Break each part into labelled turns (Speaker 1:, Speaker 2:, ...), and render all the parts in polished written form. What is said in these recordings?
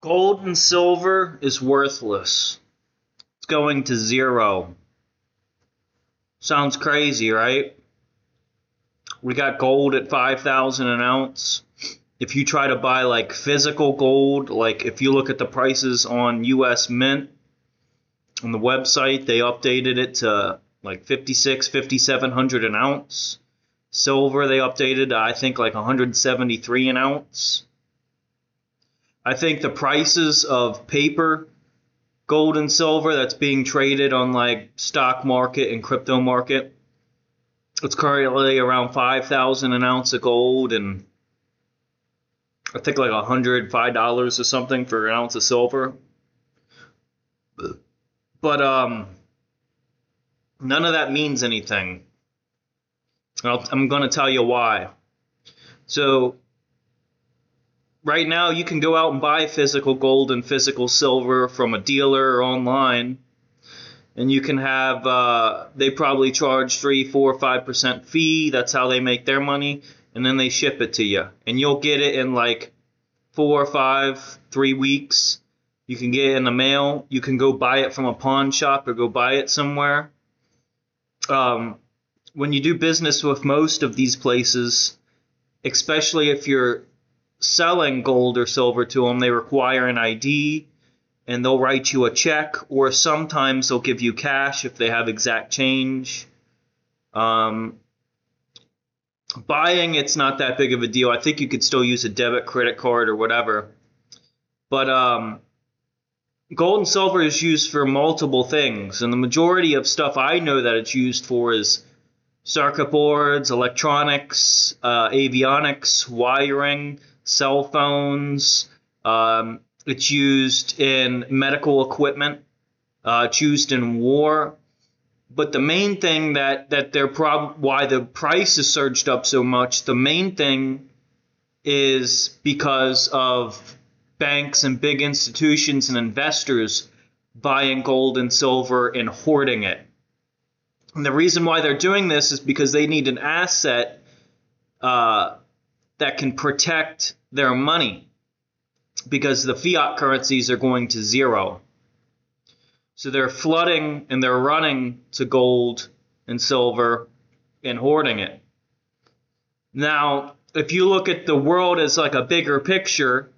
Speaker 1: Gold and silver is worthless. It's going to zero. Sounds crazy, right? We got gold at 5,000 an ounce. If you try to buy like physical gold, like if you look at the prices on US Mint on the website, they updated it to like 56, 5,700 an ounce. Silver they updated I think like 173 an ounce. I think the prices of paper gold and silver that's being traded on like stock market and crypto market, it's currently around 5,000 an ounce of gold and I think like $105 or something for an ounce of silver. But none of that means anything. I'm going to tell you why. So right now you can go out and buy physical gold and physical silver from a dealer or online, and you can have they probably charge 3, 4, 5% fee. That's how they make their money, and then they ship it to you, and you'll get it in like 4, 5, 3 weeks. You can get it in the mail. You can go buy it from a pawn shop or go buy it somewhere. When you do business with most of these places, especially if you're selling gold or silver to them, they require an ID and they'll write you a check, or sometimes they'll give you cash if they have exact change. Buying, it's not that big of a deal. I think you could still use a debit, credit card, or whatever. But gold and silver is used for multiple things, and the majority of stuff I know that it's used for is circuit boards, electronics, avionics, wiring, cell phones. It's used in medical equipment. It's used in war. But the main thing that why the price has surged up so much, the main thing is because of banks and big institutions and investors buying gold and silver and hoarding it. And the reason why they're doing this is because they need an asset that can protect their money, because the fiat currencies are going to zero. So they're flooding and they're running to gold and silver and hoarding it. Now, if you look at the world as like a bigger picture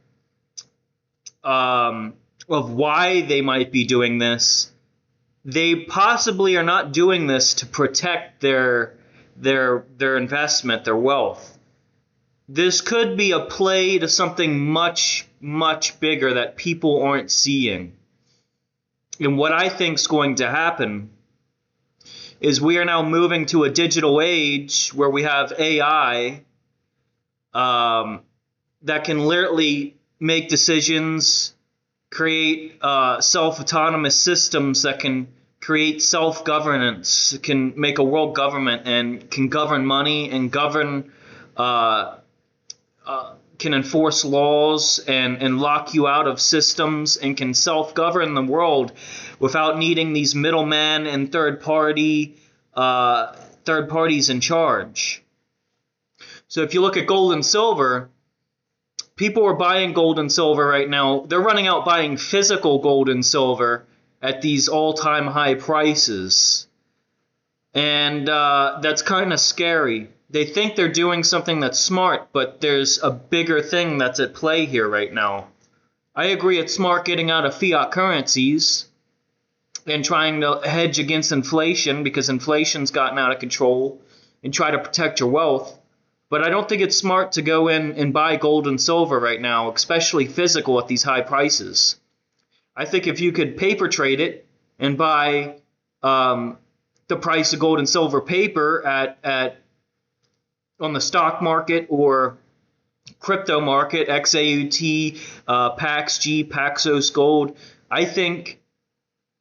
Speaker 1: of why they might be doing this, they possibly are not doing this to protect their investment, their wealth. This could be a play to something much, much bigger that people aren't seeing. And what I think is going to happen is we are now moving to a digital age where we have AI that can literally make decisions, create self-autonomous systems that can create self-governance, can make a world government and can govern money and govern, can enforce laws and lock you out of systems and can self-govern the world without needing these middlemen and third parties in charge. So if you look at gold and silver, people are buying gold and silver right now. They're running out buying physical gold and silver at these all-time high prices. And that's kind of scary. They think they're doing something that's smart, but there's a bigger thing that's at play here right now. I agree it's smart getting out of fiat currencies and trying to hedge against inflation, because inflation's gotten out of control, and try to protect your wealth. But I don't think it's smart to go in and buy gold and silver right now, especially physical at these high prices. I think if you could paper trade it and buy the price of gold and silver paper at on the stock market or crypto market, XAUT, PAXG, Paxos Gold, I think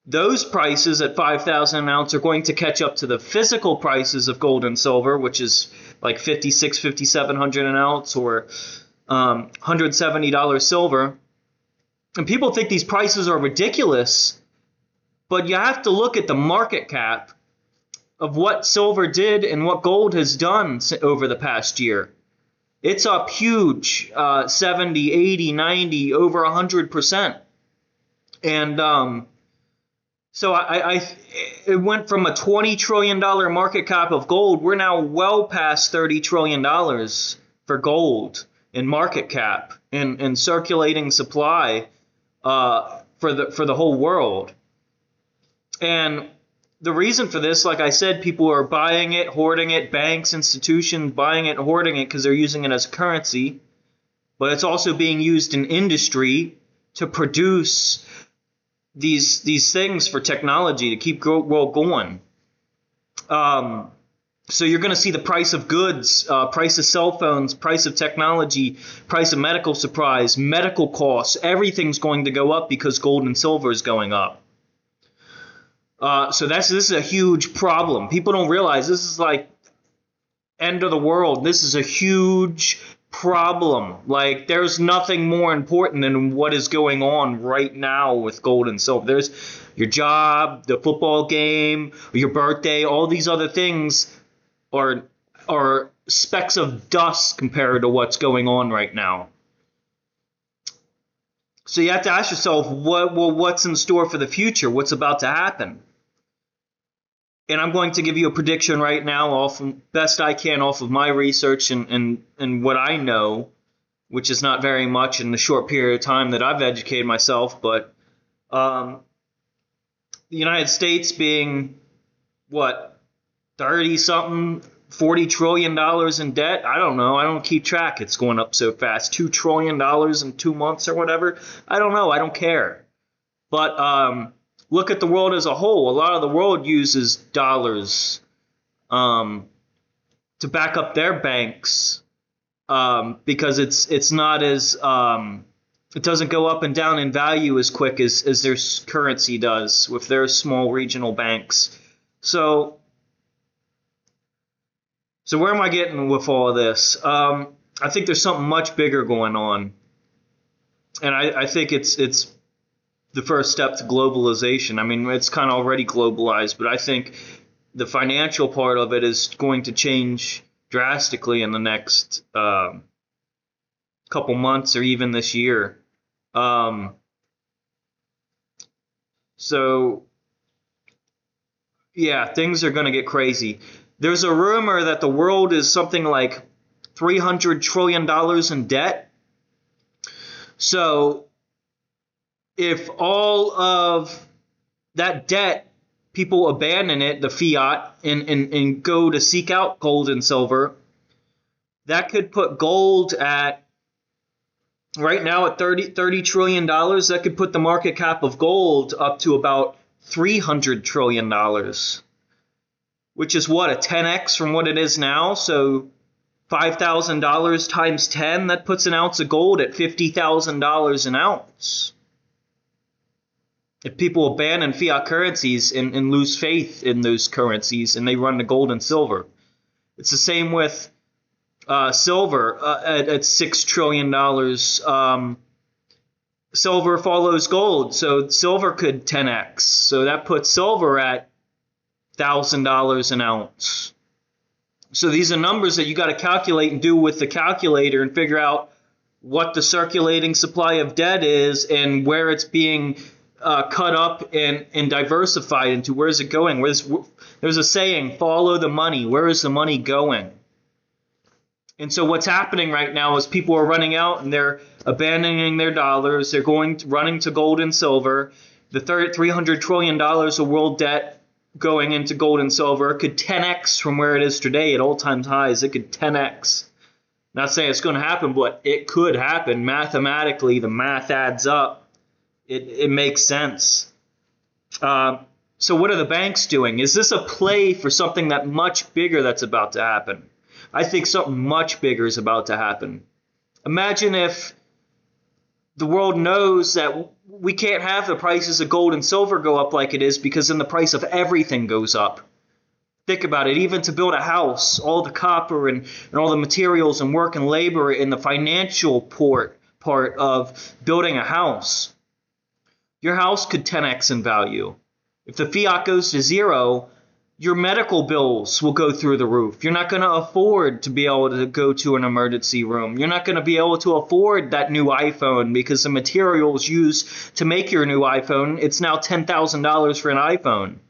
Speaker 1: those prices at 5,000 an ounce are going to catch up to the physical prices of gold and silver, which is like 56, 5,700 an ounce, or $170 silver. And people think these prices are ridiculous, but you have to look at the market cap of what silver did and what gold has done over the past year. It's up huge, 70, 80, 90, over 100%. And so it went from a $20 trillion market cap of gold. We're now well past $30 trillion for gold in market cap and circulating supply for the whole world. And the reason for this, like I said, people are buying it, hoarding it, banks, institutions buying it, hoarding it because they're using it as currency. But it's also being used in industry to produce these things for technology to keep world going. So you're going to see the price of goods, price of cell phones, price of technology, price of medical supplies, medical costs. Everything's going to go up because gold and silver is going up. So this is a huge problem. People don't realize this is like end of the world. This is a huge problem. Like, there's nothing more important than what is going on right now with gold and silver. There's your job, the football game, your birthday, all these other things are specks of dust compared to what's going on right now. So you have to ask yourself, what's in store for the future? What's about to happen? And I'm going to give you a prediction right now, off best I can, off of my research and what I know, which is not very much in the short period of time that I've educated myself. But the United States being, 30-something, $40 trillion in debt? I don't know. I don't keep track. It's going up so fast. $2 trillion in 2 months or whatever. I don't know. I don't care. But look at the world as a whole. A lot of the world uses dollars to back up their banks because it's not as it doesn't go up and down in value as quick as their currency does with their small regional banks. So where am I getting with all of this? I think there's something much bigger going on, and I think it's the first step to globalization. I mean, it's kind of already globalized, but I think the financial part of it is going to change drastically in the next couple months or even this year. So, yeah, things are going to get crazy. There's a rumor that the world is something like $300 trillion in debt. So if all of that debt, people abandon it, the fiat, and go to seek out gold and silver, that could put gold at, right now at $30 trillion, that could put the market cap of gold up to about $300 trillion, which is a 10x from what it is now. So $5,000 times 10, that puts an ounce of gold at $50,000 an ounce. If people abandon fiat currencies and lose faith in those currencies and they run to gold and silver. It's the same with silver at $6 trillion. Silver follows gold, so silver could 10x. So that puts silver at $1,000 an ounce. So these are numbers that you got to calculate and do with the calculator and figure out what the circulating supply of debt is and where it's being cut up and diversified into. Where is it going? There's a saying, follow the money. Where is the money going? And so what's happening right now is people are running out and they're abandoning their dollars. They're running to gold and silver. The $300 trillion of world debt going into gold and silver could 10x from where it is today at all-time highs. It could 10x. Not saying it's going to happen, but it could happen. Mathematically, the math adds up. It makes sense. So what are the banks doing? Is this a play for something that much bigger that's about to happen? I think something much bigger is about to happen. Imagine if the world knows that we can't have the prices of gold and silver go up like it is, because then the price of everything goes up. Think about it. Even to build a house, all the copper and all the materials and work and labor in the financial part of building a house. Your house could 10x in value. If the fiat goes to zero, Your medical bills will go through the roof. You're not going to afford to be able to go to an emergency room. You're not going to be able to afford that new iPhone because the materials used to make your new iPhone, it's now $10,000 for an iPhone.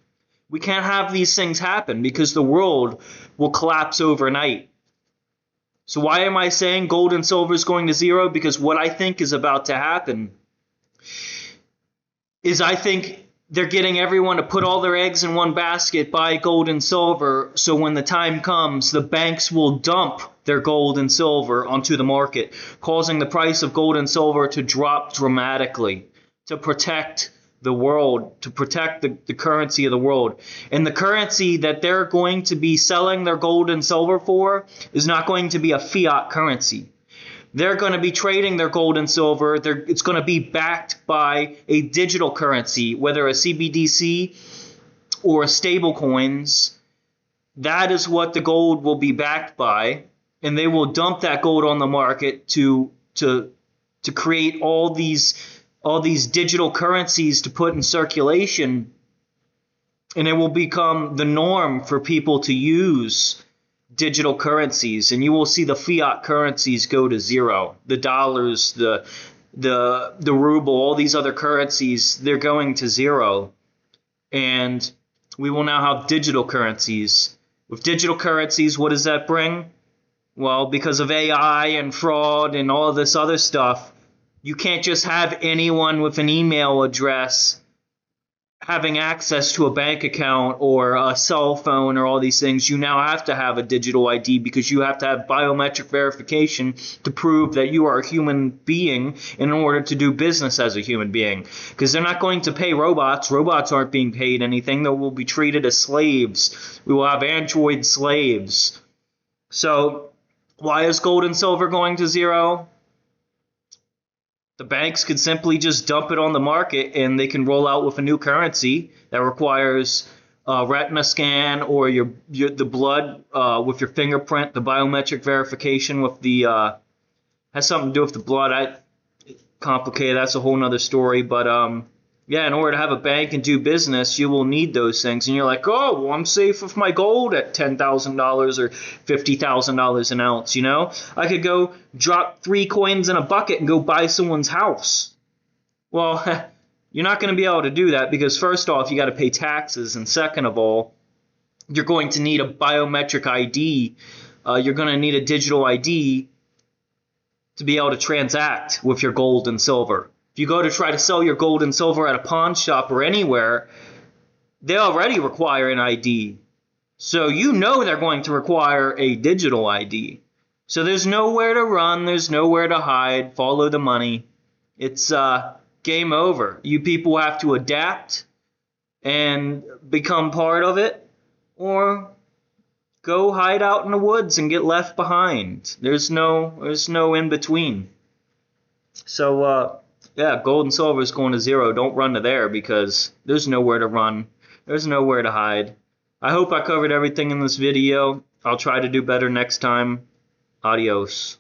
Speaker 1: We can't have these things happen because the world will collapse overnight. So why am I saying gold and silver is going to zero? Because what I think is about to happen is I think they're getting everyone to put all their eggs in one basket, buy gold and silver, so when the time comes, the banks will dump their gold and silver onto the market, causing the price of gold and silver to drop dramatically to protect the world, to protect the currency of the world. And the currency that they're going to be selling their gold and silver for is not going to be a fiat currency. They're going to be trading their gold and silver. It's going to be backed by a digital currency, whether a CBDC or a stable coins. That is what the gold will be backed by, and they will dump that gold on the market to create all these digital currencies to put in circulation, and it will become the norm for people to use digital currencies, and you will see the fiat currencies go to zero. The dollars, the ruble, all these other currencies, they're going to zero. And we will now have digital currencies. With digital currencies, what does that bring? Well, because of AI and fraud and all of this other stuff, you can't just have anyone with an email address having access to a bank account or a cell phone or all these things. You now have to have a digital ID because you have to have biometric verification to prove that you are a human being in order to do business as a human being. Because they're not going to pay robots. Robots aren't being paid anything. They will be treated as slaves. We will have android slaves. So why is gold and silver going to zero? The banks could simply just dump it on the market, and they can roll out with a new currency that requires a retina scan or the blood with your fingerprint, the biometric verification with the has something to do with the blood. Complicated. That's a whole nother story. But yeah, in order to have a bank and do business, you will need those things. And you're like, oh, well, I'm safe with my gold at $10,000 or $50,000 an ounce, you know? I could go drop 3 coins in a bucket and go buy someone's house. Well, you're not going to be able to do that because first off, you got to pay taxes. And second of all, you're going to need a biometric ID. You're going to need a digital ID to be able to transact with your gold and silver. If you go to try to sell your gold and silver at a pawn shop or anywhere, they already require an ID. So you know they're going to require a digital ID. So there's nowhere to run, there's nowhere to hide, follow the money. It's game over. You people have to adapt and become part of it, or go hide out in the woods and get left behind. There's no in between. So yeah, gold and silver is going to zero. Don't run to there because there's nowhere to run. There's nowhere to hide. I hope I covered everything in this video. I'll try to do better next time. Adios.